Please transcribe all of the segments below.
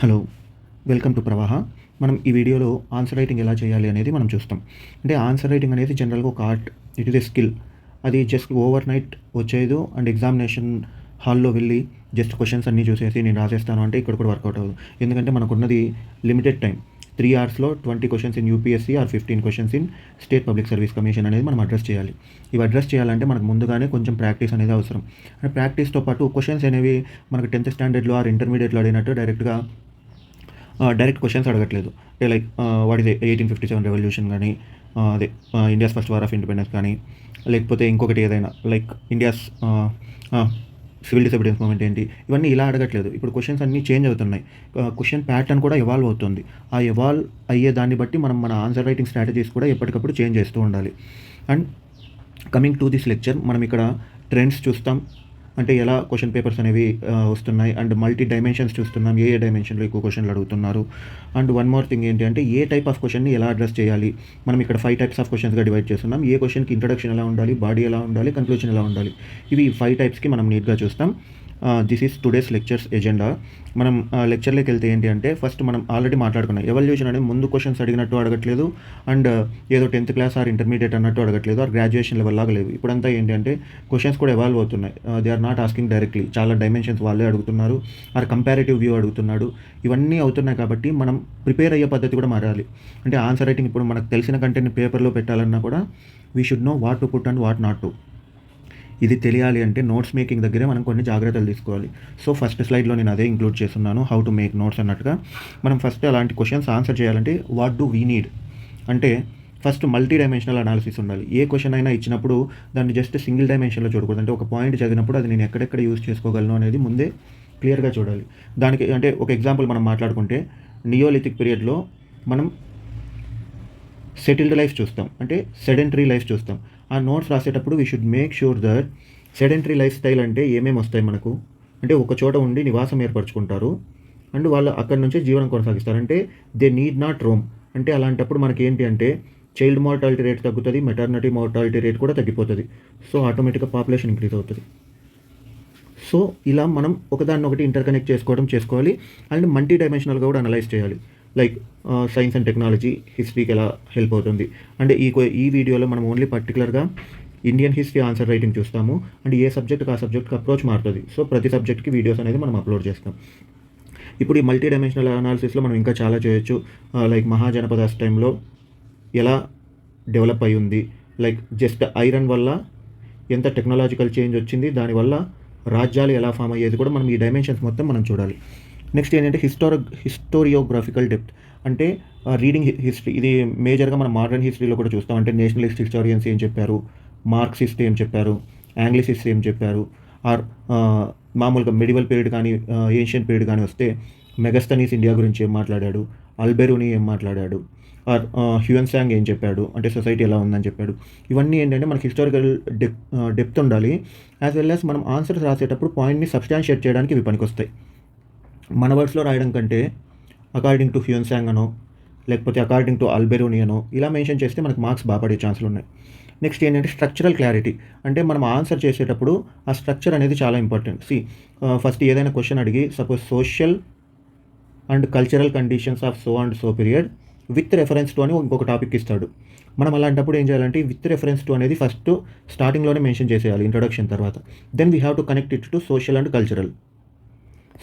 Hello! Welcome to ప్రవాహ. మనం ఈ వీడియోలో ఆన్సర్ రైటింగ్ ఎలా చేయాలి అనేది మనం చూస్తాం. అంటే ఆన్సర్ రైటింగ్ అనేది జనరల్‌గా ఒక art. It is a skill. అది జస్ట్ ఓవర్ నైట్ వచ్చేయదు అండ్ ఎగ్జామినేషన్ హాల్‌లో వెళ్ళి జస్ట్ క్వెషన్స్ అన్నీ చూసేసి నేను రాసేస్తాను అంటే ఇక్కడ కూడా వర్కౌట్ అవ్వదు. ఎందుకంటే మనకున్నది లిమిటెడ్ టైమ్. 3 అవర్స్‌లో 20 questions in UPSC or 15 questions in state public service commission అనేది మనం అడ్రెస్ చేయాలి. ఇవి అడ్రెస్ చేయాలంటే మనకు ముందుగానే కొంచెం ప్రాక్టీస్ అనేది అవసరం. అండ్ ప్రాక్టీస్‌తో పాటు క్వెషన్స్ అనేవి మనకు 10థ్ స్టాండర్డ్‌లో ఆర్ ఇంటర్మీడియేట్‌లో అడిగినట్టు డైరెక్ట్ క్వెషన్స్ అడగట్లేదు. అంటే లైక్ వాట్ ఈస్ 1857 రెవల్యూషన్ గానీ, అదే India's first war of independence కానీ, లేకపోతే ఇంకొకటి ఏదైనా like India's civil disobedience movement ఏంటి, ఇవన్నీ ఇలా అడగట్లేదు. ఇప్పుడు క్వెషన్స్ అన్నీ చేంజ్ అవుతున్నాయి. క్వెషన్ ప్యాటర్న్ కూడా ఎవాల్వ్ అవుతుంది. ఆ ఎవాల్వ్ అయ్యే దాన్ని బట్టి మనం మన ఆన్సర్ రైటింగ్ స్ట్రాటజీస్ కూడా ఎప్పటికప్పుడు చేంజ్ చేస్తూ ఉండాలి. And coming to this lecture మనం ఇక్కడ ట్రెండ్స్ చూస్తాం. అంటే ఎలా క్వెషన్ పేపర్స్ అనేవి వస్తున్నాయి అండ్ మల్టీ డైమెన్షన్స్ చూస్తున్నాం. ఏ డైమెన్షన్‌లో ఎక్కువ క్వెషన్‌లు అడుగుతున్నారు. అండ్ వన్ మోర్ థింగ్ ఏంటి అంటే ఏ టైప్ ఆఫ్ క్వెషన్‌ని ఎలా అడ్రెస్ చేయాలి. మనం ఇక్కడ 5 టైప్స్ ఆఫ్ క్వెషన్స్‌గా డివైడ్ చేస్తున్నాం. ఏ క్వెషన్‌కి ఇంట్రొడక్షన్ ఎలా ఉండాలి, బాడీ ఎలా ఉండాలి, కన్క్లూజన్ ఎలా ఉండాలి. ఇవి 5 టైప్స్‌కి మనం నీట్‌గా చూస్తాం. This is today's lectures agenda. మనం లెక్చర్‌లోకి వెళ్తే ఏంటి అంటే ఫస్ట్ మనం ఆల్రెడీ మాట్లాడుకున్నాం. ఎవల్యూషన్ అనేది ముందు క్వెషన్స్ అడిగినట్టు అడగట్లేదు అండ్ ఏదో 10థ్ క్లాస్ ఆర్ ఇంటర్మీడియేట్ అన్నట్టు అడగట్లేదు ఆర్ గ్రాడ్యుయేషన్ లెవెల్ లాగా లేవు. ఇప్పుడంతా ఏంటి అంటే క్వెషన్స్ కూడా ఎవాల్వ్ అవుతున్నాయి. They are not asking directly. చాలా డైమెన్షన్స్ వాళ్ళే అడుగుతున్నారు ఆర్ కంపారిటివ్ వ్యూ అడుగుతున్నాడు. ఇవన్నీ అవుతున్నాయి కాబట్టి మనం ప్రిపేర్ అయ్యే పద్ధతి కూడా మారాలి. అంటే ఆన్సర్ రైటింగ్ ఇప్పుడు మనకు తెలిసిన కంటెంట్‌ని పేపర్‌లో పెట్టాలన్నా కూడా we should know what to put and what not to. ఇది తెలియాలి అంటే నోట్స్ మేకింగ్ దగ్గరే మనం కొన్ని జాగ్రత్తలు తీసుకోవాలి. సో ఫస్ట్ స్లైడ్‌లో నేను అదే ఇంక్లూడ్ చేస్తున్నాను. హౌ టు మేక్ నోట్స్ అన్నట్టుగా. మనం ఫస్ట్ అలాంటి క్వెషన్స్ ఆన్సర్ చేయాలంటే వాట్ డు వీ నీడ్ అంటే ఫస్ట్ మల్టీ డైమెన్షనల్ అనాలిసిస్ ఉండాలి. ఏ క్వెషన్ అయినా ఇచ్చినప్పుడు దాన్ని జస్ట్ సింగిల్ డైమెన్షన్‌లో చూడకూడదు. అంటే ఒక పాయింట్ చదివినప్పుడు అది నేను ఎక్కడెక్కడ యూజ్ చేసుకోగలను అనేది ముందే క్లియర్‌గా చూడాలి. దానికి అంటే ఒక ఎగ్జాంపుల్ మనం మాట్లాడుకుంటే నియోలిథిక్ పీరియడ్‌లో మనం సెటిల్డ్ లైఫ్ చూస్తాం. అంటే సెడెంటరీ లైఫ్ చూస్తాం. ఆ నోట్స్ రాసేటప్పుడు we should make sure that sedentary life style అంటే ఏమేమి వస్తాయి మనకు. అంటే ఒక చోట ఉండి నివాసం ఏర్పరచుకుంటారు అండ్ వాళ్ళు అక్కడి నుంచే జీవనం కొనసాగిస్తారు. అంటే దే నీడ్ నాట్ రోమ్. అంటే అలాంటప్పుడు మనకేంటి అంటే చైల్డ్ మోర్టాలిటీ రేట్ తగ్గుతుంది, మెటర్నిటీ మోర్టాలిటీ రేట్ కూడా తగ్గిపోతుంది. సో ఆటోమేటిక్‌గా పాపులేషన్ ఇంక్రీజ్ అవుతుంది. సో ఇలా మనం ఒకదాన్నొకటి ఇంటర్కనెక్ట్ చేసుకోవాలి అండ్ మల్టీ డైమెన్షనల్గా కూడా అనలైజ్ చేయాలి. లైక్ సైన్స్ అండ్ టెక్నాలజీ హిస్టరీకి ఎలా హెల్ప్ అవుతుంది. అంటే ఈ వీడియోలో మనం ఓన్లీ పర్టికులర్గా ఇండియన్ హిస్టరీ ఆన్సర్ రైటింగ్ చూస్తాము అండ్ ఏ సబ్జెక్ట్కి ఆ సబ్జెక్ట్కి అప్రోచ్ మారుతుంది. సో ప్రతి సబ్జెక్ట్కి వీడియోస్ అనేది మనం అప్లోడ్ చేస్తాం. ఇప్పుడు ఈ మల్టీ డైమెన్షనల్ అనాలిసిస్లో మనం ఇంకా చాలా చేయొచ్చు. లైక్ మహాజనపదాస్ టైంలో ఎలా డెవలప్ అయి ఉంది, లైక్ జస్ట్ ఐరన్ వల్ల ఎంత టెక్నాలజికల్ చేంజ్ వచ్చింది, దానివల్ల రాజ్యాలు ఎలా ఫామ్ అయ్యేది కూడా మనం ఈ డైమెన్షన్స్ మొత్తం మనం చూడాలి. నెక్స్ట్ ఏంటంటే హిస్టోరియోగ్రాఫికల్ డెప్త్ అంటే రీడింగ్ హిస్టరీ. ఇది మేజర్గా మనం మోడర్న్ హిస్టరీలో కూడా చూస్తాం. అంటే నేషనలిస్ట్ హిస్టోరియన్స్ ఏం చెప్పారు, మార్క్సిస్ట్ ఏం చెప్పారు, యాంగ్లిసిస్ట్ ఏం చెప్పారు ఆర్ మామూలుగా మెడివల్ పీరియడ్ కానీ ఏన్షియన్ పీరియడ్ కానీ వస్తే మెగస్తనీస్ ఇండియా గురించి ఏం మాట్లాడాడు, అల్బెరూని ఏం మాట్లాడాడు ఆర్ హ్యూయన్సాంగ్ ఏం చెప్పాడు, అంటే సొసైటీ ఎలా ఉందని చెప్పాడు. ఇవన్నీ ఏంటంటే మనకి హిస్టారికల్ డెప్త్ ఉండాలి. యాజ్ వెల్ యాజ్ మనం ఆన్సర్స్ రాసేటప్పుడు పాయింట్ని సబ్స్టాన్షియేట్ చేయడానికి ఇవి పనికొస్తాయి. మన వర్డ్స్లో రాయడం కంటే అకార్డింగ్ టు హ్యూయన్సాంగ్ అనో లేకపోతే అకార్డింగ్ టు అల్బెరూని అనో ఇలా మెన్షన్ చేస్తే మనకు మార్క్స్ బాగా పడే ఛాన్సులు ఉన్నాయి. నెక్స్ట్ ఏంటంటే స్ట్రక్చరల్ క్లారిటీ. అంటే మనం ఆన్సర్ చేసేటప్పుడు ఆ స్ట్రక్చర్ అనేది చాలా ఇంపార్టెంట్. ఫస్ట్ ఏదైనా క్వశ్చన్ అడిగి suppose social and cultural conditions of so and so period with reference to అని ఇంకొక టాపిక్ ఇస్తాడు. మనం అలాంటప్పుడు ఏం చేయాలంటే విత్ రెఫరెన్స్ టు అనేది ఫస్ట్ స్టార్టింగ్లోనే మెన్షన్ చేసేయాలి ఇంట్రొడక్షన్ తర్వాత. Then we have to connect it to social and cultural.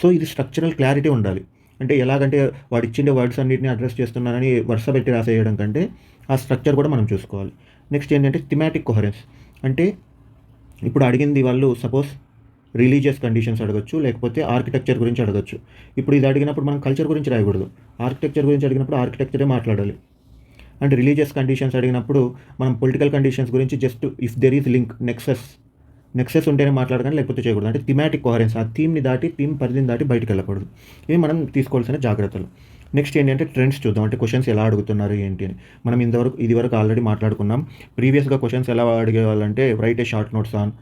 So ఇది స్ట్రక్చరల్ క్లారిటీ ఉండాలి. అంటే ఎలాగంటే వాడు ఇచ్చిండే వర్డ్స్ అన్నిటిని అడ్రస్ చేస్తున్నానని వరుస పెట్టి రాసేయడం కంటే ఆ స్ట్రక్చర్ కూడా మనం చూసుకోవాలి. నెక్స్ట్ ఏంటంటే థిమాటిక్ కొహరెన్స్. అంటే ఇప్పుడు అడిగింది వాళ్ళు సపోజ్ రిలీజియస్ కండిషన్స్ అడగొచ్చు, లేకపోతే ఆర్కిటెక్చర్ గురించి అడగొచ్చు. ఇప్పుడు ఇది అడిగినప్పుడు మనం కల్చర్ గురించి రాయకూడదు. ఆర్కిటెక్చర్ గురించి అడిగినప్పుడు ఆర్కిటెక్చరే మాట్లాడాలి. అండ్ రిలీజియస్ కండిషన్స్ అడిగినప్పుడు మనం పొలిటికల్ కండిషన్స్ గురించి just if there is link nexus ఉంటేనే మాట్లాడగానే లేకపోతే చేయకూడదు. అంటే థిమాటిక్ కోహరెన్స్, ఆ థీమ్ పరిధిని దాటి బయటకు వెళ్ళకూడదు. ఇవి మనం తీసుకోవాల్సిన జాగ్రత్తలు. నెక్స్ట్ ఏంటంటే ట్రెండ్స్ చూద్దాం. అంటే క్వశ్చన్స్ ఎలా అడుగుతున్నారు ఏంటి అని. మనం ఇదివరకు ఆల్రెడీ మాట్లాడుకున్నాం. ప్రీవియస్గా క్వశ్చన్స్ ఎలా అడిగేవాళ్ళంటే write a short notes on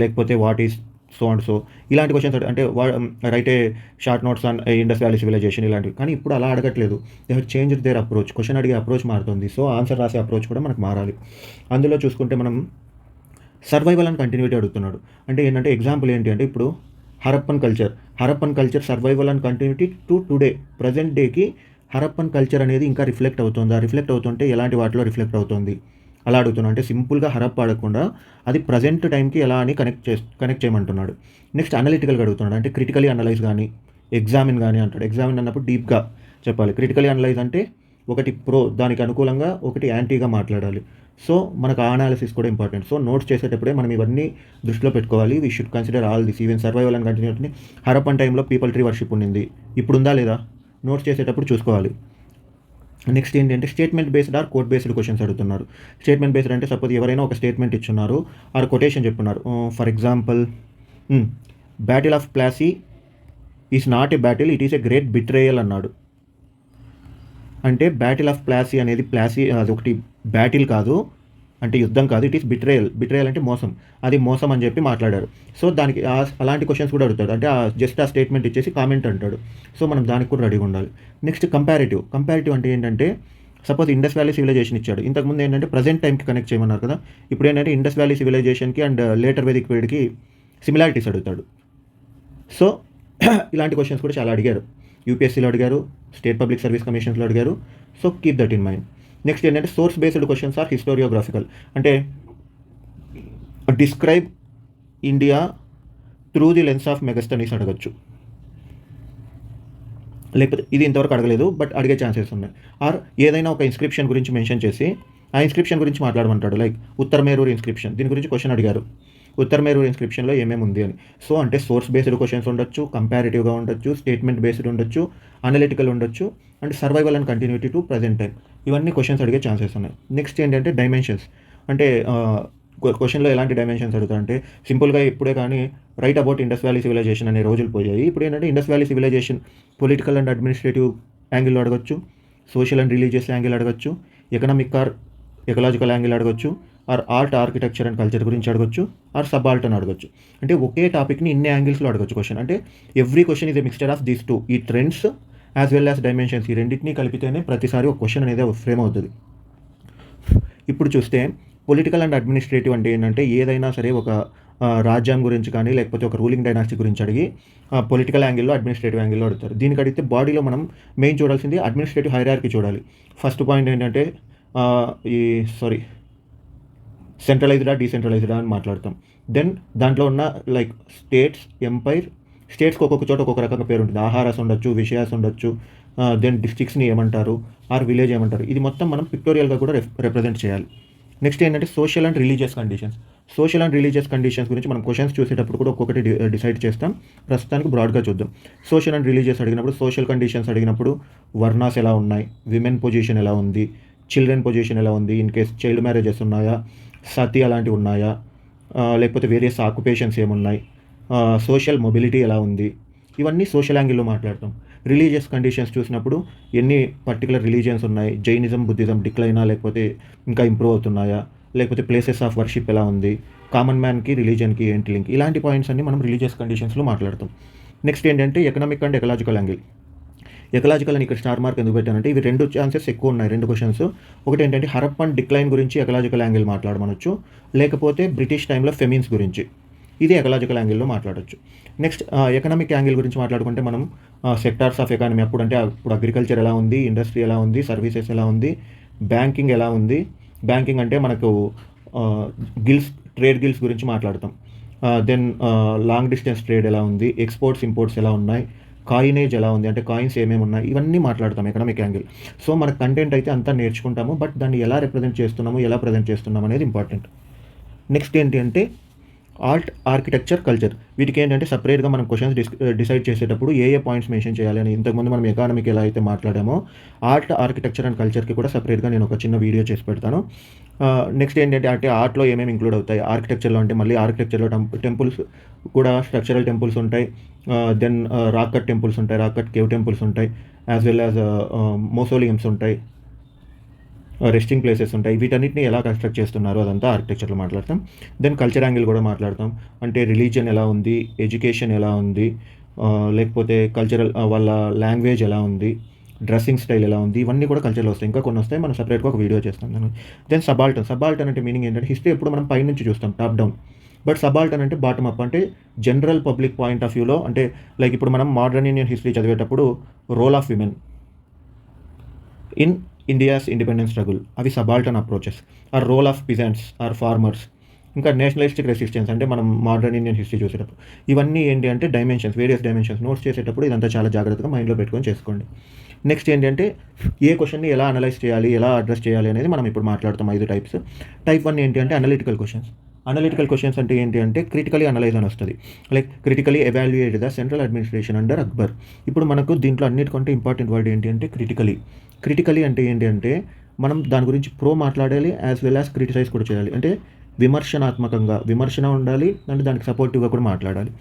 లేకపోతే what is so and so ఇలాంటి క్వశ్చన్స్ అంటే write a short notes on Indus valley civilisation ఇలాంటివి. కానీ ఇప్పుడు అలా అడగట్లేదు. They have changed their approach. Question అడిగే అప్రోచ్ మారుతుంది. సో ఆన్సర్ రాసే అప్రోచ్ కూడా మనకు మారాలి. అందులో చూసుకుంటే మనం సర్వైవల్ అండ్ కంటిన్యూటీ అడుగుతున్నాడు. అంటే ఏంటంటే ఎగ్జాంపుల్ ఏంటి అంటే ఇప్పుడు Harappan culture survival and continuity to today. Present డేకి హరప్పన్ కల్చర్ అనేది ఇంకా రిఫ్లెక్ట్ అవుతుందా? రిఫ్లెక్ట్ అవుతుంటే ఎలాంటి వాటిలో రిఫ్లెక్ట్ అవుతుంది అలా అడుగుతున్నాను. అంటే సింపుల్గా హరప్ప అడగకుండా అది ప్రజెంట్ టైంకి ఎలా అని కనెక్ట్ చేయమంటున్నాడు. నెక్స్ట్ అనలిటికల్గా అడుగుతున్నాడు. అంటే క్రిటికలీ అనలైజ్ కానీ ఎగ్జామిన్ కానీ అంటాడు. ఎగ్జామిన్ అన్నప్పుడు డీప్గా చెప్పాలి. క్రిటికలీ అనలైజ్ అంటే ఒకటి దానికి అనుకూలంగా ఒకటి యాంటీగా మాట్లాడాలి. సో మనకు ఆ అనాలిసిస్ కూడా ఇంపార్టెంట్. సో నోట్స్ చేసేటప్పుడే మనం ఇవన్నీ దృష్టిలో పెట్టుకోవాలి. We should consider all this. Even survival and continuity Harappan టైంలో పీపుల్ ట్రీ వర్షిప్ ఉండింది, ఇప్పుడు ఉందా లేదా నోట్స్ చేసేటప్పుడు చూసుకోవాలి. నెక్స్ట్ ఏంటంటే statement based or quote based questions అడుగుతున్నారు. స్టేట్మెంట్ బేస్డ్ అంటే సపోజ్ ఎవరైనా ఒక స్టేట్మెంట్ ఇచ్చున్నారు ఆర్ కొటేషన్ చెప్పున్నారు. For example, battle of Plassey is not a battle, it is a great betrayal అన్నాడు. అంటే బ్యాటిల్ ఆఫ్ ప్లాసీ అనేది అది ఒకటి బ్యాటిల్ కాదు, అంటే యుద్ధం కాదు, ఇట్ ఈస్ బిట్రేయల్ అంటే మోసం, అది మోసం అని చెప్పి మాట్లాడారు. సో దానికి అలాంటి క్వశ్చన్స్ కూడా అడుగుతాడు. అంటే జస్ట్ ఆ స్టేట్మెంట్ ఇచ్చేసి కామెంట్ అంటాడు. సో మనం దానికి కూడా రెడీగా ఉండాలి. నెక్స్ట్ కంపారిటివ్ అంటే ఏంటంటే సపోజ్ ఇండస్ వ్యాలీ సివిలైజేషన్ ఇచ్చాడు. ఇంతకుముందు ఏంటంటే ప్రజెంట్ టైంకి కనెక్ట్ చేయమన్నారు కదా. ఇప్పుడు ఏంటంటే ఇండస్ వ్యాలీ సివిలైజేషన్కి అండ్ లేటర్ వేదిక్ పీరియడ్కి సిమిలారిటీస్ అడుగుతాడు. సో ఇలాంటి క్వశ్చన్స్ కూడా చాలా అడిగారు. యూపీఎస్సీలో అడిగారు, స్టేట్ పబ్లిక్ సర్వీస్ కమిషన్స్లో అడిగారు. So keep that in mind. Next ఏంటంటే సోర్స్ బేస్డ్ క్వశ్చన్స్ ఆర్ హిస్టోరియోగ్రాఫికల్. అంటే describe India through the lens of Megasthenes అడగచ్చు. లేకపోతే ఇది ఇంతవరకు అడగలేదు బట్ అడిగే ఛాన్సెస్ ఉన్నాయి. ఆర్ ఏదైనా ఒక ఇన్స్క్రిప్షన్ గురించి మెన్షన్ చేసి ఆ ఇన్స్క్రిప్షన్ గురించి మాట్లాడమంటాడు. లైక్ ఉత్తరమేరూర్ ఇన్స్క్రిప్షన్, దీని గురించి క్వశ్చన్ అడిగారు, ఉత్తరమేరూర్ ఇన్స్క్రిప్షన్లో ఏమేమి ఉంది అని. సో అంటే సోర్స్ బేస్డ్ క్వశ్చన్స్ ఉండొచ్చు, కంపారిటివ్గా ఉండొచ్చు, స్టేట్మెంట్ బేస్డ్ ఉండొచ్చు, అనలిటికల్ ఉండొచ్చు, and survival and continuity to present time. ఇవన్నీ క్వశ్చన్స్ అడిగే ఛాన్సెస్ ఉన్నాయి. నెక్స్ట్ ఏంటంటే డైమెన్షన్స్. అంటే క్వశ్చన్లో ఎలాంటి డైమెన్షన్స్ అడుగుతారంటే సింపుల్గా ఇప్పుడే కానీ write about Indus valley civilisation అనే రోజులు పోయాయి. ఇప్పుడు ఏంటంటే Indus valley civilisation political and administrative యాంగిల్లో అడగచ్చు, సోషల్ అండ్ రిలీజియస్ యాంగిల్ అడగచ్చు, ఎకనామిక్ ఆర్ ఎకలాజికల్ యాంగిల్ అడగచ్చు, or art architecture and culture గురించి అడగచ్చు, ఆర్ సబాల్టర్న్ అడగచ్చు. అంటే ఒకే టాపిక్ని ఇన్ని యాంగిల్స్లో అడగచ్చు క్వశ్చన్. అంటే every question is a mixture of these two, ఈ trends as well as dimensions. ఈ రెండింటినీ కలిపితేనే ప్రతిసారి ఒక క్వశ్చన్ అనేది ఫ్రేమ్ అవుతుంది. ఇప్పుడు చూస్తే పొలిటికల్ అండ్ అడ్మినిస్ట్రేటివ్ అంటే ఏంటంటే ఏదైనా సరే ఒక రాజ్యం గురించి కానీ లేకపోతే ఒక రూలింగ్ డైనాసిటీ గురించి అడిగి పొలిటికల్ యాంగిల్లో అడ్మినిస్ట్రేటివ్ యాంగిల్లో అడుగుతారు. దీనికి అడిగితే బాడీలో మనం మెయిన్ చూడాల్సింది అడ్మినిస్ట్రేటివ్ హైరార్కీ చూడాలి. ఫస్ట్ పాయింట్ ఏంటంటే సెంట్రలైజ్డా డీసెంట్రలైజ్డా అని మాట్లాడతాం. దెన్ దాంట్లో ఉన్న లైక్ స్టేట్స్, ఎంపైర్, స్టేట్స్కి ఒక్కొక్క చోట ఒక్కొక్క రకంగా పేరు ఉంటుంది. ఆహారాస్ ఉండొచ్చు, విషయాస్ ఉండొచ్చు, దెన్ డిస్ట్రిక్ట్స్ని ఏమంటారు, ఆర్ విలేజ్ ఏమంటారు. ఇది మొత్తం మనం పిక్టోరియల్గా కూడా రిప్రజెంట్ చేయాలి. నెక్స్ట్ ఏంటంటే సోషల్ అండ్ రిలీజియస్ కండిషన్స్ గురించి మనం క్వశ్చన్స్ చూసేటప్పుడు కూడా ఒక్కొక్కటి డిసైడ్ చేస్తాం. ప్రస్తుతానికి బ్రాడ్గా చూద్దాం. సోషల్ అండ్ రిలీజియస్ అడిగినప్పుడు, సోషల్ కండిషన్స్ అడిగినప్పుడు వర్ణాస్ ఎలా ఉన్నాయి, విమెన్ పొజిషన్ ఎలా ఉంది, చిల్డ్రన్ పొజిషన్ ఎలా ఉంది, ఇన్ కేస్ చైల్డ్ మ్యారేజెస్ ఉన్నాయా, సతీ అలాంటివి ఉన్నాయా, లేకపోతే వేరియస్ ఆక్యుపేషన్స్ ఏమున్నాయి, సోషల్ మొబిలిటీ ఎలా ఉంది, ఇవన్నీ సోషల్ యాంగిల్లో మాట్లాడతాం. రిలీజియస్ కండిషన్స్ చూసినప్పుడు ఎన్ని పర్టికులర్ రిలీజియన్స్ ఉన్నాయి, జైనిజం, బుద్ధిజం డిక్లైనా లేకపోతే ఇంకా ఇంప్రూవ్ అవుతున్నాయా, లేకపోతే ప్లేసెస్ ఆఫ్ వర్షిప్ ఎలా ఉంది, కామన్ మ్యాన్కి రిలీజియన్కి ఏంటి లింక్, ఇలాంటి పాయింట్స్ అన్ని మనం రిలీజియస్ కండిషన్స్లో మాట్లాడతాం. నెక్స్ట్ ఏంటంటే economic and ecological angle. Ecological అని ఇక్కడ స్టార్ మార్క్ ఎందుకు పెట్టానంటే ఇవి రెండు ఛాన్సెస్ ఎక్కువ ఉన్నాయి, రెండు క్వశ్చన్స్. ఒకటి ఏంటంటే హరప్పన్ డిక్లైన్ గురించి ఎకలాజికల్ యాంగిల్ మాట్లాడమనొచ్చు, లేకపోతే బ్రిటిష్ టైంలో ఫెమిన్స్ గురించి, ఇది ఎకలాజికల్ యాంగిల్లో మాట్లాడచ్చు. నెక్స్ట్ ఎకనామిక్ యాంగిల్ గురించి మాట్లాడుకుంటే మనం సెక్టార్స్ ఆఫ్ ఎకానమీ, అప్పుడు అగ్రికల్చర్ ఎలా ఉంది, ఇండస్ట్రీ ఎలా ఉంది, సర్వీసెస్ ఎలా ఉంది, బ్యాంకింగ్ ఎలా ఉంది. బ్యాంకింగ్ అంటే మనకు ట్రేడ్ గిల్స్ గురించి మాట్లాడతాం. దెన్ లాంగ్ డిస్టెన్స్ ట్రేడ్ ఎలా ఉంది, ఎక్స్పోర్ట్స్ ఇంపోర్ట్స్ ఎలా ఉన్నాయి, కాయినేజ్ ఎలా ఉంది, అంటే కాయిన్స్ ఏమేమి ఉన్నాయి, ఇవన్నీ మాట్లాడతాం ఎకనామిక్ యాంగిల్. సో మన కంటెంట్ అయితే అంతా నేర్చుకుంటాము, బట్ దాన్ని ఎలా రిప్రజెంట్ చేస్తున్నాము, ఎలా ప్రజెంట్ చేస్తున్నాము అనేది ఇంపార్టెంట్. నెక్స్ట్ ఏంటి అంటే ఆర్ట్, ఆర్కిటెక్చర్, కల్చర్. వీటికి ఏంటంటే సపరేట్గా మనం క్వశ్చన్స్ డిసైడ్ చేసేటప్పుడు ఏ పాయింట్స్ మెన్షన్ చేయాలి అని ఇంతకుముందు మనం ఎకానమీకి ఎలా అయితే మాట్లాడామో ఆర్ట్, ఆర్కిటెక్చర్ అండ్ కల్చర్కి కూడా సపరేట్గా నేను ఒక చిన్న వీడియో చేసి పెడతాను. నెక్స్ట్ ఏంటంటే అంటే ఆర్ట్లో ఏమేమి ఇంక్లూడ్ అవుతాయి, ఆర్కిటెక్చర్లో అంటే మళ్ళీ ఆర్కిటెక్చర్లో టెంపుల్స్ కూడా స్ట్రక్చరల్ టెంపుల్స్ ఉంటాయి, దెన్ రాక్ కట్ టెంపుల్స్ ఉంటాయి, రాక్ కట్ కేవ్ టెంపుల్స్ ఉంటాయి, యాజ్ వెల్ యాజ్ మోసోలియమ్స్ ఉంటాయి, రెస్టింగ్ ప్లేసెస్ ఉంటాయి. వీటన్నిటిని ఎలా కన్స్ట్రక్ట్ చేస్తున్నారు అదంతా ఆర్కిటెక్చర్లో మాట్లాడతాం. దెన్ కల్చర్ యాంగిల్ కూడా మాట్లాడతాం. అంటే రిలీజియన్ ఎలా ఉంది, ఎడ్యుకేషన్ ఎలా ఉంది, లేకపోతే కల్చరల్ వాళ్ళ లాంగ్వేజ్ ఎలా ఉంది, డ్రెస్సింగ్ స్టైల్ ఎలా ఉంది, ఇవన్నీ కూడా కల్చర్లో వస్తాయి. ఇంకా కొన్ని వస్తాయి, మనం సపరేట్గా ఒక వీడియో చేస్తాం దాన్ని. దెన్ సబాల్టర్న్ అంటే మీనింగ్ ఏంటంటే హిస్టరీ ఎప్పుడు మనం పైనుంచి చూస్తాం, టాప్ డౌన్. బట్ సబాల్టర్న్ అంటే బాటమ్ అప్, అంటే జనరల్ పబ్లిక్ పాయింట్ ఆఫ్ వ్యూలో, అంటే లైక్ ఇప్పుడు మనం మోడర్న్ ఇండియన్ హిస్టరీ చదివేటప్పుడు role of women in India's independence struggle, అవి subaltern approaches. Or role of peasants or farmers, ఇంకా నేషనలిస్టిక్ రెసిస్టెన్స్ అంటే మనం మోడర్న్ ఇండియన్ హిస్టరీ చూసేటప్పుడు. ఇవన్నీ ఏంటి అంటే డైమెన్షన్స్, వేరియస్ డైమెన్షన్స్. నోట్స్ చేసేటప్పుడు ఇదంతా చాలా జాగ్రత్తగా మైండ్లో పెట్టుకొని చేసుకోండి. నెక్స్ట్ ఏంటంటే ఏ క్వశ్చన్ని ఎలా అనలైజ్ చేయాలి, ఎలా అడ్రస్ చేయాలి అనేది మనం ఇప్పుడు మాట్లాడతాం. 5 టైప్స్. టైప్ 1 ఏంటి అంటే అనలిటికల్ క్వశ్చన్స్. అనలిటికల్ క్వశ్చన్స్ అంటే ఏంటి అంటే క్రిటికలీ అనలైజ్ అని వస్తుంది. Like critically evaluate the central administration under Akbar. ఇప్పుడు మనకు దీంట్లో అన్నిటికంటే ఇంపార్టెంట్ వర్డ్ ఏంటి అంటే క్రిటికలీ. క్రిటికలీ అంటే ఏంటి అంటే మనం దాని గురించి ప్రో మాట్లాడాలి, యాజ్ వెల్ యాజ్ క్రిటిసైజ్ కూడా చేయాలి. అంటే విమర్శనాత్మకంగా విమర్శన ఉండాలి, అంటే దానికి సపోర్టివ్గా కూడా మాట్లాడాలి.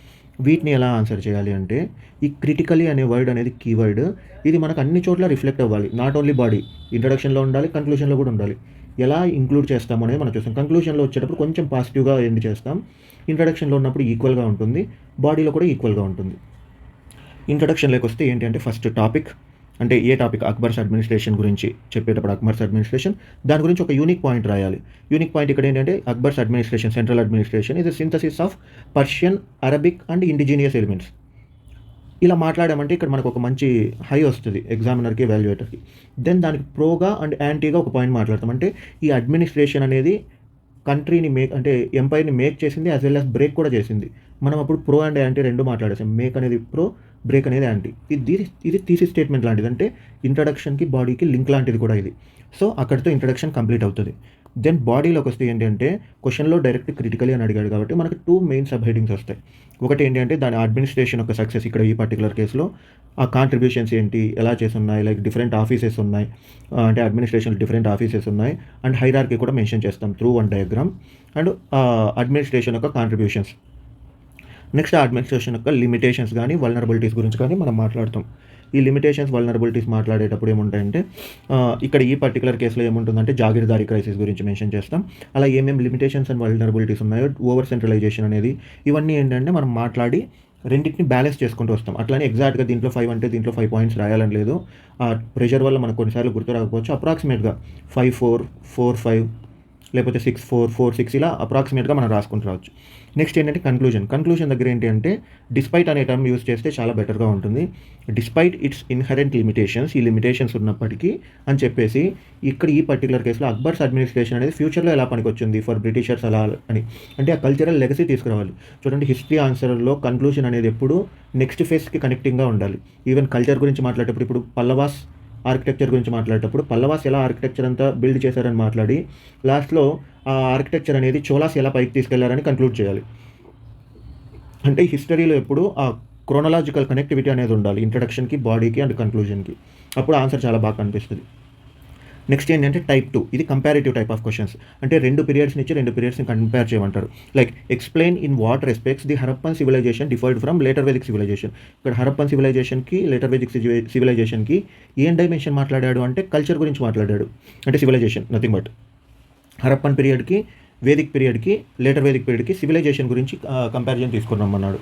వీటిని ఎలా ఆన్సర్ చేయాలి అంటే ఈ క్రిటికలీ అనే వర్డ్ అనేది కీవర్డ్. ఇది మనకు అన్ని చోట్ల రిఫ్లెక్ట్ అవ్వాలి. నాట్ ఓన్లీ బాడీ, ఇంట్రడక్షన్లో ఉండాలి, కంక్లూషన్లో కూడా ఉండాలి. ఎలా ఇంక్లూడ్ చేస్తాము అనేది మనం చూస్తాం. కంక్లూషన్లో వచ్చేటప్పుడు కొంచెం పాజిటివ్గా ఎండ్ చేస్తాం. ఇంట్రడక్షన్లో ఉన్నప్పుడు ఈక్వల్గా ఉంటుంది, బాడీలో కూడా ఈక్వల్గా ఉంటుంది. ఇంట్రడక్షన్లోకి వస్తే ఏంటి అంటే ఫస్ట్ టాపిక్, అంటే ఏ టాపిక్, అక్బర్స్ అడ్మినిస్ట్రేషన్ గురించి చెప్పేటప్పుడు అక్బర్స్ అడ్మినిస్ట్రేషన్, దాని గురించి ఒక యూనిక్ పాయింట్ రాయాలి. యూనిక్ పాయింట్ ఇక్కడ ఏంటంటే అక్బర్స్ అడ్మినిస్ట్రేషన్, సెంట్రల్ అడ్మినిస్ట్రేషన్ ఇది synthesis of Persian, Arabic and indigenous elements. ఇలా మాట్లాడామంటే ఇక్కడ మనకు ఒక మంచి హై వస్తుంది ఎగ్జామినర్కి, వాల్యుయేటర్కి. దెన్ దానికి ప్రోగా అండ్ యాంటీగా ఒక పాయింట్ మాట్లాడతాం. అంటే ఈ అడ్మినిస్ట్రేషన్ అనేది కంట్రీని అంటే ఎంపైర్ని మేక్ చేసింది, యాజ్ వెల్ యాజ్ బ్రేక్ కూడా చేసింది. మనం అప్పుడు ప్రో అండ్ యాంటీ రెండు మాట్లాడేసాం. మేక్ అనేది ప్రో, బ్రేక్ అనేది యాంటీ. ఇది థీసిస్ స్టేట్మెంట్ లాంటిది, అంటే ఇంట్రడక్షన్కి బాడీకి లింక్ లాంటిది కూడా ఇది. సో అక్కడితో ఇంట్రడక్షన్ కంప్లీట్ అవుతుంది. దెన్ బాడీలోకి వస్తే ఏంటి అంటే క్వశ్చన్లో డైరెక్ట్ క్రిటికలీ అని అడిగాడు కాబట్టి మనకు 2 మెయిన్ సబ్ హెడింగ్స్ వస్తాయి. ఒకటి ఏంటి అంటే దాని అడ్మినిస్ట్రేషన్ యొక్క సక్సెస్, ఇక్కడ ఈ పర్టికులర్ కేసులో ఆ కాంట్రిబ్యూషన్స్ ఏంటి, ఎలా చేస్తున్నాయి, లైక్ డిఫరెంట్ ఆఫీసెస్ ఉన్నాయి, అంటే అడ్మినిస్ట్రేషన్ డిఫరెంట్ ఆఫీసెస్ ఉన్నాయి, అండ్ హైరార్కీ కూడా మెన్షన్ చేస్తాం త్రూ 1 డయాగ్రామ్. అండ్ అడ్మినిస్ట్రేషన్ యొక్క కాంట్రిబ్యూషన్స్. నెక్స్ట్ అడ్మినిస్ట్రేషన్ యొక్క లిమిటేషన్స్ కానీ వల్నరబిలిటీస్ గురించి కానీ మనం మాట్లాడతాం. ఈ లిమిటేషన్స్, వల్నరబిలిటీస్ మాట్లాడేటప్పుడు ఏముంటాయంటే ఇక్కడ ఈ పర్టికులర్ కేసులో ఏముంటుందంటే జాగీర్దారీ క్రైసిస్ గురించి మెన్షన్ చేస్తాం. అలా ఏమేమి లిమిటేషన్స్ అండ్ వల్నరబిలిటీస్ ఉన్నాయో, ఓవర్ సెంట్రలైజేషన్ అనేది, ఇవన్నీ ఏంటంటే మనం మాట్లాడి రెండింటిని బ్యాలెన్స్ చేసుకుంటూ వస్తాం. అట్లానే ఎగ్జాక్ట్గా దీంట్లో 5 అంటే దీంట్లో 5 పాయింట్స్ రాయాలని లేదు. ఆ ప్రెషర్ వల్ల మనకు కొన్నిసార్లు గుర్తు రాకపోవచ్చు. అప్రాక్సిమేట్గా 5-4, 4-5 లేకపోతే 6-4, 4-6 ఇలా అప్రాక్సిమేట్గా మనం రాసుకుంటూ రావచ్చు. నెక్స్ట్ ఏంటంటే కన్క్లూజన్ దగ్గర ఏంటి అంటే డిస్పైట్ అనే టర్మ్ యూజ్ చేస్తే చాలా బెటర్గా ఉంటుంది. డిస్పైట్ ఇట్స్ ఇన్హరెంట్ లిమిటేషన్స్, ఈ లిమిటేషన్స్ ఉన్నప్పటికీ అని చెప్పేసి ఇక్కడ ఈ పర్టికులర్ కేసులో అక్బర్స్ అడ్మినిస్ట్రేషన్ అనేది ఫ్యూచర్లో ఎలా పనికొచ్చింది ఫర్ బ్రిటిషర్స్ అలా అని, అంటే ఆ కల్చరల్ లెగసీ తీసుకురావాలి. చూడండి హిస్టరీ ఆన్సర్లో కన్క్లూజన్ అనేది ఎప్పుడు నెక్స్ట్ ఫేజ్కి కనెక్టింగ్గా ఉండాలి. ఈవెన్ కల్చర్ గురించి మాట్లాడేటప్పుడు ఇప్పుడు పల్లవాస్ ఆర్కిటెక్చర్ గురించి మాట్లాడేటప్పుడు పల్లవాస్ ఎలా ఆర్కిటెక్చర్ అంతా బిల్డ్ చేశారని మాట్లాడి లాస్ట్లో ఆ ఆర్కిటెక్చర్ అనేది చోళాస్ ఎలా పైకి తీసుకెళ్లారని కంక్లూడ్ చేయాలి. అంటే హిస్టరీలో ఎప్పుడు ఆ క్రోనలాజికల్ కనెక్టివిటీ అనేది ఉండాలి ఇంట్రడక్షన్కి, బాడీకి అండ్ కన్క్లూజన్కి. అప్పుడు ఆన్సర్ చాలా బాగా కనిపిస్తుంది. నెక్స్ట్ ఏంటంటే టైప్ 2, ఇది కంపారిటివ్ టైప్ ఆఫ్ క్వశ్చన్స్. అంటే 2 పీరియడ్స్ని ఇచ్చి 2 పీరియడ్స్ని కంపేర్ చేయమంటారు. Like explain in what respects the Harappan civilization differed from later Vedic civilization. ఇక్కడ హరప్పన్ సివిలైజేషన్కి లేటర్ వేదిక్ సివిలైజేషన్కి ఏం డైమెన్షన్ మాట్లాడాడు అంటే కల్చర్ గురించి మాట్లాడాడు. అంటే సివిలైజేషన్ నథింగ్ బట్ హరప్పన్ పీరియడ్కి, వేదిక్ పీరియడ్కి, లేటర్ వేదిక్ పీరియడ్కి సివిలైజేషన్ గురించి కంపారిజన్ తీసుకున్నామన్నాడు.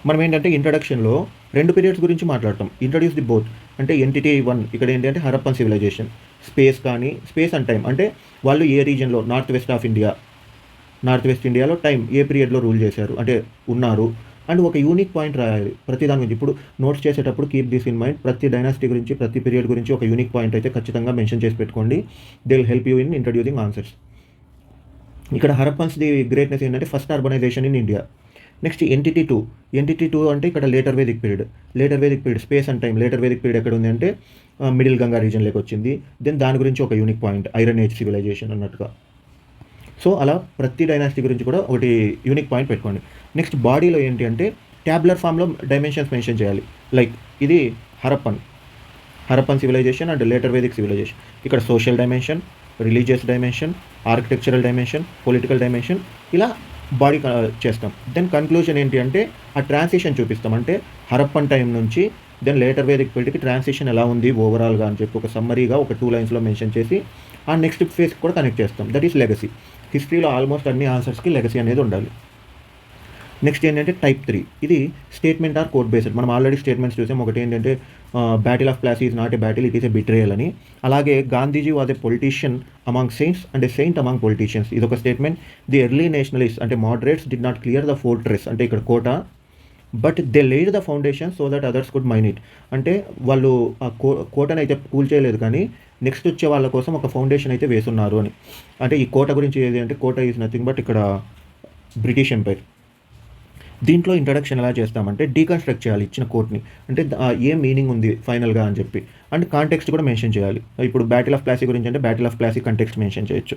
మనం ఏంటంటే ఇంట్రడక్షన్లో 2 పీరియడ్స్ గురించి మాట్లాడతాం. ఇంట్రడ్యూస్ ది బోత్, అంటే ఎంటిటీ 1 ఇక్కడ ఏంటంటే Harappan civilization, space and time, అంటే వాళ్ళు ఏ రీజన్లో, నార్త్ వెస్ట్ ఇండియాలో టైం ఏ పీరియడ్లో రూల్ చేశారు అంటే ఉన్నారు. అండ్ ఒక యూనిక్ పాయింట్ రాయాలి ప్రతి దాని గురించి. ఇప్పుడు నోట్స్ చేసేటప్పుడు కీప్ దిస్ ఇన్ మైండ్, ప్రతి డైనాసిటీ గురించి, ప్రతి పీరియడ్ గురించి ఒక యూనిక్ పాయింట్ అయితే ఖచ్చితంగా మెన్షన్ చేసి పెట్టుకోండి. They will help you in introducing answers. ఇక్కడ హరప్పన్స్ ది గ్రేట్నెస్ ఏంటంటే first urbanisation in India. Next entity 2 అంటే ఇక్కడ later Vedic period space and time. Later Vedic period ఎక్కడ ఉంది అంటే మిడిల్ గంగా రీజన్లోకి వచ్చింది. దెన్ దాని గురించి ఒక unique point iron age civilisation అన్నట్టుగా. సో అలా ప్రతి డైనాసిటీ గురించి కూడా ఒకటి యూనిక్ పాయింట్ పెట్టుకోండి. నెక్స్ట్ బాడీలో ఏంటి అంటే ట్యాబులర్ ఫామ్లో డైమెన్షన్స్ మెన్షన్ చేయాలి. లైక్ ఇది Harappan civilization and later Vedic civilization. ఇక్కడ social dimension, religious dimension, architectural dimension, political dimension, ఇలా బాడీ చేస్తాం. దెన్ కన్క్లూజన్ ఏంటి అంటే ఆ ట్రాన్సిషన్ చూపిస్తాం. అంటే హరప్పన్ టైం నుంచి దెన్ లేటర్ వేదిక్ పీరియడ్కి ట్రాన్సిషన్ ఎలా ఉంది ఓవరాల్గా అని చెప్పి ఒక సమ్మరీగా ఒక 2 లైన్స్లో మెన్షన్ చేసి ఆ నెక్స్ట్ ఫేజ్కి కూడా కనెక్ట్ చేస్తాం. That is legacy. హిస్టరీలో ఆల్మోస్ట్ అన్ని ఆన్సర్స్కి లెగసీ అనేది ఉండాలి. నెక్స్ట్ ఏంటంటే టైప్ 3 ఇది స్టేట్మెంట్ ఆర్ కోడ్ బేస్డ్. మనం ఆల్రెడీ స్టేట్మెంట్స్ చూసాం. ఒకటి ఏంటంటే battle of Plassey is not a battle, it is a betrayal అని. అలాగే Gandhiji was a politician among saints and a saint among politicians, ఇదొక స్టేట్మెంట్. ది ఎర్లీ నేషనలిస్ట్ అంటే moderates did not clear the fortress, అంటే ఇక్కడ కోట, but they laid the foundation so that others could mine it. అంటే వాళ్ళు ఆ కోటను అయితే కూల్చేయలేదు, కానీ నెక్స్ట్ వచ్చే వాళ్ళ కోసం ఒక ఫౌండేషన్ అయితే వేసున్నారు అని. అంటే ఈ కోట గురించి ఏది అంటే కోట ఈజ్ నథింగ్ బట్ ఇక్కడ బ్రిటిష్ ఎంపైర్. దీంట్లో ఇంట్రడక్షన్ ఎలా చేస్తామంటే డీకన్స్ట్రక్ట్ చేయాలి ఇచ్చిన కోట్ని, అంటే ఏం మీనింగ్ ఉంది ఫైనల్గా అని చెప్పి, అండ్ కాంటెక్స్ట్ కూడా మెన్షన్ చేయాలి. ఇప్పుడు బ్యాటిల్ ఆఫ్ ప్లాసీ గురించి అంటే battle of Plassey context mention చేయొచ్చు,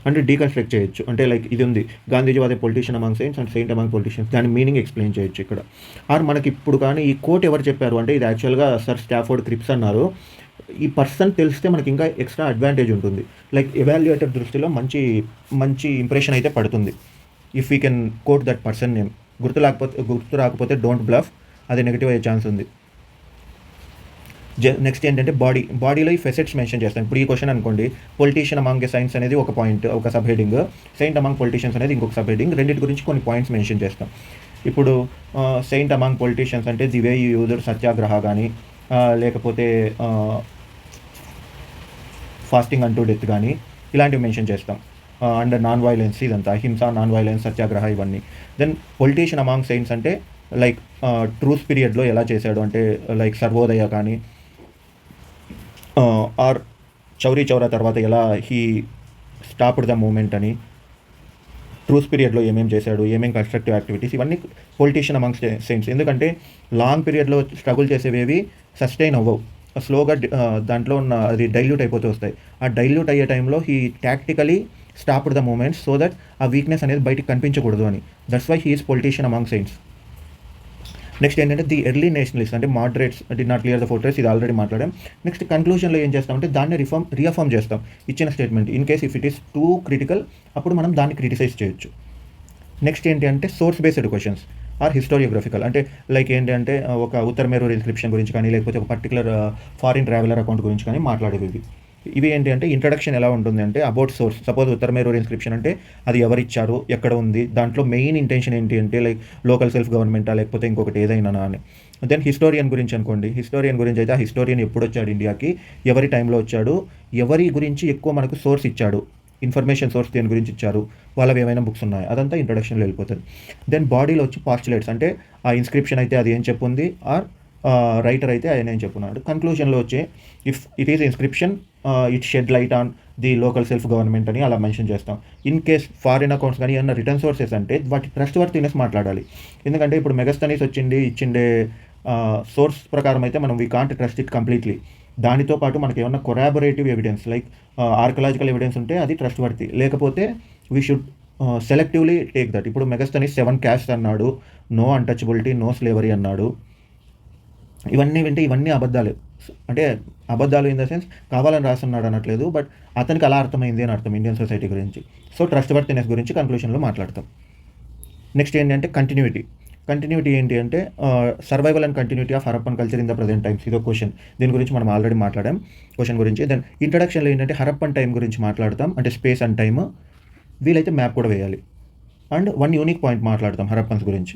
అంటే డీకన్స్ట్రక్ట్ చేయొచ్చు. అంటే లైక్ ఇది ఉంది, Gandhiji was a politician among saints and Saint among politicians, దాని మీనింగ్ ఎక్స్ప్లెయిన్ చేయొచ్చు ఇక్కడ. ఆర్ మనకి ఇప్పుడు కానీ ఈ కోట్ ఎవరు చెప్పారు అంటే ఇది యాక్చువల్గా సర్ స్టాఫోర్డ్ క్రిప్స్ అన్నారు. ఈ పర్సన్ తెలిస్తే మనకి ఇంకా ఎక్స్ట్రా అడ్వాంటేజ్ ఉంటుంది, లైక్ ఎవాల్యుయేటర్ దృష్టిలో మంచి మంచి ఇంప్రెషన్ అయితే పడుతుంది. If we can coat that person name. గుర్తు రాకపోతే డోంట్ బ్లఫ్, అది నెగిటివ్ అయ్యే ఛాన్స్ ఉంది. నెక్స్ట్ ఏంటంటే బాడీలో ఈ ఫెసెట్స్ మెన్షన్ చేస్తాం. ఇప్పుడు ఈ క్వశ్చన్ అనుకోండి, పొలిటీషియన్ అమాంగ్ ఏ సైన్స్ అనేది ఒక పాయింట్, ఒక sub heading, Saint among politicians అనేది ఇంకొక సబ్ హెడింగ్, రెండింటి గురించి కొన్ని పాయింట్స్ మెన్షన్ చేస్తాం. ఇప్పుడు సెయింట్ అమాంగ్ పొలిటీషియన్స్ అంటే ది వే యూ యూజ్డ్ సత్యాగ్రహ కానీ, లేకపోతే ఫాస్టింగ్ అంటూ డెత్ కానీ, ఇలాంటివి మెన్షన్ చేస్తాం. అండ్ నాన్ వైలెన్స్, ఇదంతా అహింస, నాన్ వైలెన్స్, సత్యాగ్రహ, ఇవన్నీ. దెన్ పొలిటీషియన్ అమాంగ్ సెయింట్స్ అంటే లైక్ ట్రూస్ పీరియడ్లో ఎలా చేశాడు అంటే లైక్ సర్వోదయ కానీ, ఆర్ చౌరీ చౌరా తర్వాత ఎలా హీ స్టాప్డ్ ద మూమెంట్ అని, ట్రూస్ పీరియడ్లో ఏమేమి చేశాడు, ఏమేమి కన్స్ట్రక్టివ్ యాక్టివిటీస్, ఇవన్నీ పొలిటీషియన్ అమాంగ్ సెయింట్స్. ఎందుకంటే లాంగ్ పీరియడ్లో స్ట్రగుల్ చేసేవేవి సస్టైన్ అవ్వవు, స్లోగా దాంట్లో ఉన్న అది డైల్యూట్ అయిపోతూ వస్తాయి. ఆ డైల్యూట్ అయ్యే టైంలో he tactically stopped the movements so that ఆ వీక్నెస్ అనేది బయటికి కనిపించకూడదు అని. That's why he is politician among saints. Next ఏంటంటే ది ఎర్లీ నేషనలిస్ట్ అంటే moderates did not clear the fortress, ఇది ఆల్రెడీ మాట్లాడాం. నెక్స్ట్ కన్క్లూజన్లో ఏం చేస్తామంటే దాన్ని రీఅఫర్మ్ చేస్తాం ఇచ్చిన statement. In case if it is too critical అప్పుడు మనం దాన్ని క్రిటిసైజ్ చేయొచ్చు. నెక్స్ట్ ఏంటి అంటే source based questions or historiographical, అంటే లైక్ ఏంటంటే ఒక ఉత్తరమేరూర్ ఇన్స్క్రిప్షన్ గురించి కానీ, లేకపోతే ఒక పర్టికులర్ ఫారిన్ ట్రావెలర్ అకౌంట్ గురించి కానీ మాట్లాడేవి. ఇవి ఏంటి అంటే ఇంట్రడక్షన్ ఎలా ఉంటుంది అంటే అబౌట్ సోర్స్. సపోజ్ ఉత్తరమేరూర్ ఇన్స్క్రిప్షన్ అంటే అది ఎవరిచ్చారు, ఎక్కడ ఉంది, దాంట్లో మెయిన్ ఇంటెన్షన్ ఏంటి అంటే లైక్ లోకల్ సెల్ఫ్ గవర్నమెంటా లేకపోతే ఇంకొకటి ఏదైనా అని. దెన్ హిస్టోరియన్ గురించి అనుకోండి, హిస్టోరియన్ గురించి అయితే ఆ హిస్టోరియన్ ఎప్పుడు వచ్చాడు ఇండియాకి, ఎవరి టైంలో వచ్చాడు, ఎవరి గురించి ఎక్కువ మనకు సోర్స్ ఇచ్చాడు, ఇన్ఫర్మేషన్ సోర్స్ దేని గురించి ఇచ్చారు, వాళ్ళవి ఏమైనా బుక్స్ ఉన్నాయి, అదంతా ఇంట్రడక్షన్లో వెళ్ళిపోతుంది. దెన్ బాడీలో వచ్చి పాస్టులేట్స్, అంటే ఆ ఇన్స్క్రిప్షన్ అయితే అది ఏం చెప్పుంది, ఆర్ రైటర్ అయితే ఆయన ఏం చెప్పున్నాడు. కన్క్లూజన్లో వచ్చే if it is inscription it shed light on the local self government అని అలా మెన్షన్ చేస్తాం. ఇన్ కేస్ ఫారిన్ అకౌంట్స్ కానీ ఏమన్నా రిటర్న్ సోర్సెస్ అంటే వాటి ట్రస్ట్ వర్తీనెస్ మాట్లాడాలి. ఎందుకంటే ఇప్పుడు మెగాస్తనీస్ ఇచ్చిండే సోర్స్ ప్రకారం అయితే మనం we can't trust it completely. దానితో పాటు మనకి ఏమన్నా కొరాబొరేటివ్ ఎవిడెన్స్ లైక్ ఆర్కలాజికల్ ఎవిడెన్స్ ఉంటే అది ట్రస్ట్ వర్తీ, లేకపోతే we should selectively take that. ఇప్పుడు మెగాస్తనీస్ 7 క్యాస్ట్ అన్నాడు, నో అన్టచబిలిటీ, నో స్లేవరీ అన్నాడు. ఇవన్నీ వింటే ఇవన్నీ అబద్ధాలు, అంటే అబద్ధాలు ఇన్ ద సెన్స్ కావాలని రాస్తున్నాడు అనట్లేదు, బట్ అతనికి అలా అర్థమైంది అని అర్థం ఇండియన్ సొసైటీ గురించి. సో ట్రస్ట్ వర్తినెస్ గురించి కన్క్లూషన్లో మాట్లాడతాం. నెక్స్ట్ ఏంటంటే కంటిన్యూటీ ఏంటి అంటే survival and continuity of Harappan culture in the present times, ఇదో క్వశ్చన్. దీని గురించి మనం ఆల్రెడీ మాట్లాడాం క్వశ్చన్ గురించి. దెన్ ఇంట్రడక్షన్లో ఏంటంటే హరప్పన్ టైం గురించి మాట్లాడతాం, అంటే స్పేస్ అండ్ టైమ్, వీలైతే మ్యాప్ కూడా వేయాలి. అండ్ 1 యూనిక్ పాయింట్ మాట్లాడతాం హరప్పన్స్ గురించి.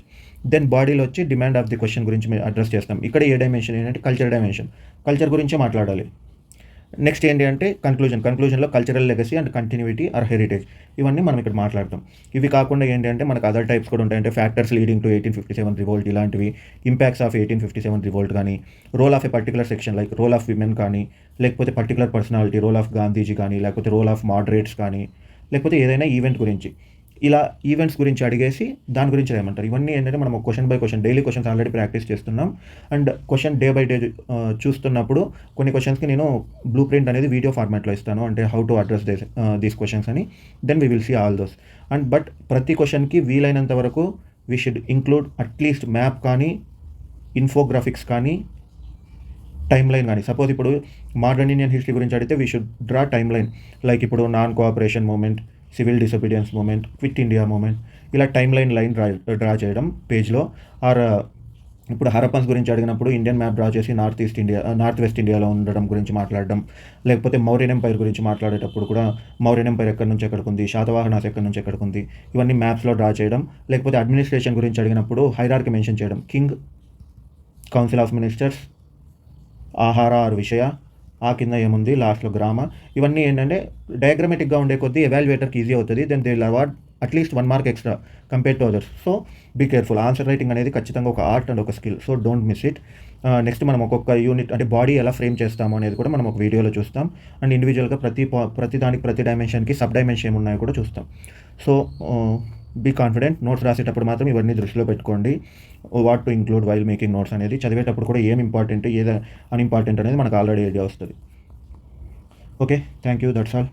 దెన్ బాడీలో వచ్చి డిమాండ్ ఆఫ్ ది క్వశ్చన్ గురించి అడ్రస్ చేస్తాం. ఇక్కడ ఏ డైమెన్షన్ ఏంటంటే కల్చర్ గురించే మాట్లాడాలి. నెక్స్ట్ ఏంటి అంటే కన్క్లూజన్లో cultural legacy and continuity or heritage, ఇవన్నీ మనం ఇక్కడ మాట్లాడతాం. ఇవి కాకుండా ఏంటి అంటే మనకు అదర్ టైప్స్ కూడా ఉంటాయి, అంటే ఫ్యాక్టర్స్ లీడింగ్ టు 1857 రివోల్ట్, ఇలాంటివి, ఇంపాక్ట్స్ ఆఫ్ 1857 రివోల్ట్ కానీ, role of a particular section like role of women కానీ, లేకపోతే particular personality role of Gandhiji కానీ, లేకపోతే రోల్ ఆఫ్ మోడరేట్స్ కానీ, లేకపోతే ఏదైనా ఈవెంట్ గురించి, ఇలా ఈవెంట్స్ గురించి అడిగేసి దాని గురించి ఏమంటారు. ఇవన్నీ ఏంటంటే మనం question by question daily questions already practice చేస్తున్నాం. And question day by day చూస్తున్నప్పుడు కొన్ని క్వశ్చన్స్కి నేను బ్లూ ప్రింట్ అనేది వీడియో ఫార్మాట్లో ఇస్తాను, అంటే how to address these questions అని. Then we will see all those. And but ప్రతి క్వశ్చన్కి వీలైనంత వరకు we should include at least map కానీ, ఇన్ఫోగ్రాఫిక్స్ కానీ, టైమ్ లైన్ కానీ. సపోజ్ ఇప్పుడు మోడర్న్ ఇండియన్ హిస్టరీ గురించి అడిగితే we should draw time line, like ఇప్పుడు non cooperation movement, civil disobedience movement, quit India movement, ఇలా టైమ్ లైన్ డ్రా చేయడం పేజ్లో. ఆర్ ఇప్పుడు హరప్పన్స్ గురించి అడిగినప్పుడు ఇండియన్ మ్యాప్ డ్రా చేసి నార్త్ వెస్ట్ ఇండియాలో ఉండడం గురించి మాట్లాడడం, లేకపోతే మౌర్యన్ ఎంపైర్ గురించి మాట్లాడేటప్పుడు కూడా మౌర్యన్ ఎంపైర్ ఎక్కడి నుంచి ఎక్కడికి ఉంది, శాతవాహనాస్ ఎక్కడి నుంచి ఎక్కడికి ఉంది, ఇవన్నీ మ్యాప్స్లో డ్రా చేయడం. లేకపోతే అడ్మినిస్ట్రేషన్ గురించి అడిగినప్పుడు హైరార్కీ మెన్షన్ చేయడం, కింగ్, కౌన్సిల్ ఆఫ్ మినిస్టర్స్, ఆహార ఆర్ విషయ, ఆ కింద ఏముంది, లాస్ట్లో గ్రామ. ఇవన్నీ ఏంటంటే డయాగ్రమెటిక్గా ఉండే కొద్దీ ఎవాల్యుయేటర్కి ఈజీ అవుతుంది. Then they will award at least 1 mark extra compare to others. So be careful. Answer writing అనేది ఖచ్చితంగా ఒక ఆర్ట్ అండ్ ఒక skill. So don't miss it. Next మనం ఒక్కొక్క యూనిట్ అంటే బాడీ ఎలా ఫ్రేమ్ చేస్తాము అనేది కూడా మనం ఒక వీడియోలో చూస్తాం. అండ్ ఇండివిజువల్గా ప్రతి డైమెన్షన్కి సబ్ డైమెన్షన్ ఏమున్నాయో కూడా చూస్తాం. So be confident. నోట్స్ రాసేటప్పుడు మాత్రం ఇవన్నీ దృష్టిలో పెట్టుకోండి. What to include while making notes అనేది. చదివేటప్పుడు కూడా ఏం ఇంపార్టెంట్, ఏది అన్ఇంపార్టెంట్ అనేది మనకు ఆల్రెడీ ఐడియా వస్తుంది. Okay, thank you. That's all.